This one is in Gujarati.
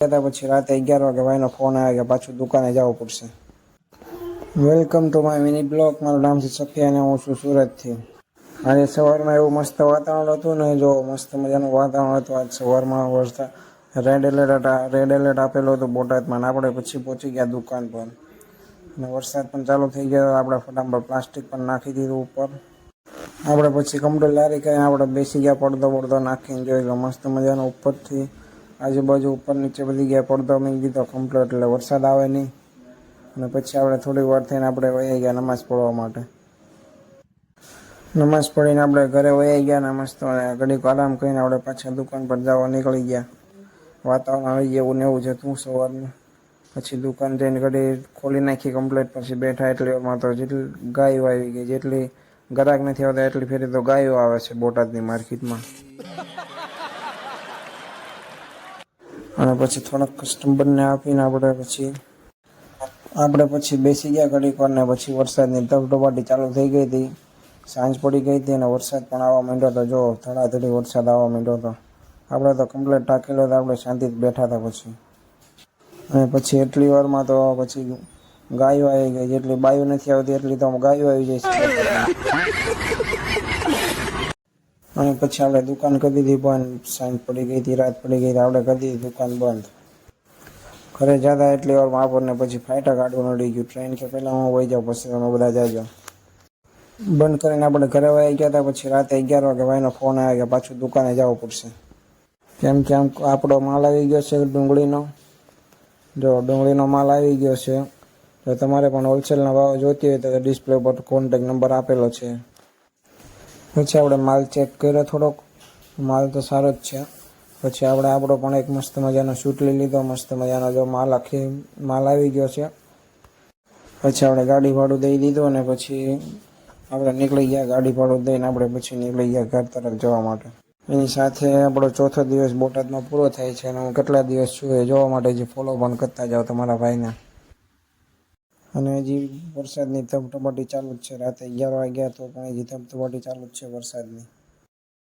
હતા પછી રાતે 11 વાગે ભાઈનો ફોન આવ્યો કે પાછું દુકાને જવું પડશે. Welcome to my mini blog. મારું નામ છે સફિયા અને હું છું સુરતથી. આજે સવારમાં એવું મસ્ત વાતાવરણ હતું ને, જો મસ્ત મજાનું વાતાવરણ હતું. આજ સવારમાં વરસાદ રેડ એલર્ટ આપેલું હતું બોટાદમાં. આપણે પછી પહોંચી ગયા દુકાન પર અને વરસાદ પણ ચાલુ થઈ ગયો. આપણે ફટાફટ પ્લાસ્ટિક પણ નાખી દીધું ઉપર. આપણે પછી કમ્પ્લીટ લારી કરીને આપણે બેસી ગયા. પડદો નાખીને જોઈ લો મસ્ત મજાનો ઉપરથી આજુબાજુ ઉપર નીચે બધી ગયા પડદો મૂકી દીધો કમ્પ્લીટ, એટલે વરસાદ આવે નહીં. અને પછી આપણે થોડીક વાર થઈને આપણે વહી ગયા નમાઝ પઢવા માટે. નમાઝ પઢીને આપણે ઘરે વહી ગયા ને મસ્ત ઘડીક આરામ કરીને આપણે પાછા દુકાન પર જવા નીકળી ગયા. વાતાવરણ આવી એવું ને એવું જ હતું સવારનું. પછી દુકાન જઈને ઘડી ખોલી નાખી કમ્પ્લીટ. પછી બેઠા એટલી વારમાં તો જેટલી ગાયો આવી ગઈ, જેટલી ગ્રાહક નથી આવતા એટલી ફેરી તો ગાયો આવે છે બોટાદની માર્કેટમાં. અને પછી થોડાક કસ્ટમરને આપીને આપણે પછી બેસી ગયા ઘડીક વાર ને પછી વરસાદની ધબધબાટી ચાલુ થઈ ગઈ હતી. સાંજ પડી ગઈ હતી અને વરસાદ પણ આવવા માંડ્યો હતો. જો ધડાધડી વરસાદ આવવા માંડ્યો હતો. આપણે તો કમ્પ્લીટ ટાંકેલો હતો. આપણે શાંતિથી બેઠા હતા પછી. અને પછી એટલી વારમાં તો પછી ગાયો આવી ગઈ. જેટલી બાયો નથી આવતી એટલી તો ગાયો આવી જાય છે. અને પછી આપણે દુકાન કરી દીધી બંધ. સાંજ પડી ગઈ હતી, રાત પડી ગઈ હતી, આપણે કરી દીધી દુકાન બંધ. ઘરે જતા એટલી વારમાં આપણને પછી ફાયટા કાઢવું નડી ગયું. ટ્રેન કે પહેલાં હું વહી જાઉં પછી તમે બધા જાજો. બંધ કરીને આપણે ઘરે વહી ગયા હતા. પછી રાતે 11 વાગે ભાઈનો ફોન આવ્યો કે પાછું દુકાને જવું પડશે. કેમ કે આપણો માલ આવી ગયો છે ડુંગળીનો. જો ડુંગળીનો માલ આવી ગયો છે. તો તમારે પણ હોલસેલના ભાવ જોતી હોય તો ડિસ્પ્લે પર કોન્ટેક નંબર આપેલો છે. પછી આપણે માલ ચેક કર્યો થોડોક. માલ તો સારો જ છે. પછી આપણે આપણો પણ એક મસ્ત મજાનો શૂટ લઈ લીધો. મસ્ત મજાનો જો માલ આવી ગયો છે. પછી આપણે ગાડી ભાડું દઈ દીધું અને પછી આપણે નીકળી ગયા. ગાડી ભાડું દઈને આપણે પછી નીકળી ગયા ઘર તરફ જવા માટે. એની સાથે આપણો ચોથો દિવસ બોટાદમાં પૂરો થાય છે. અને હું કેટલા દિવસ છું એ જોવા માટે જે ફોલો પણ કરતા જાઓ તમારા ભાઈને. અને હજી વરસાદની ધબધબાટી ચાલુ જ છે. રાતે 11 વાગ્યા તો પણ હજી ધબધબાટી ચાલુ જ છે વરસાદની.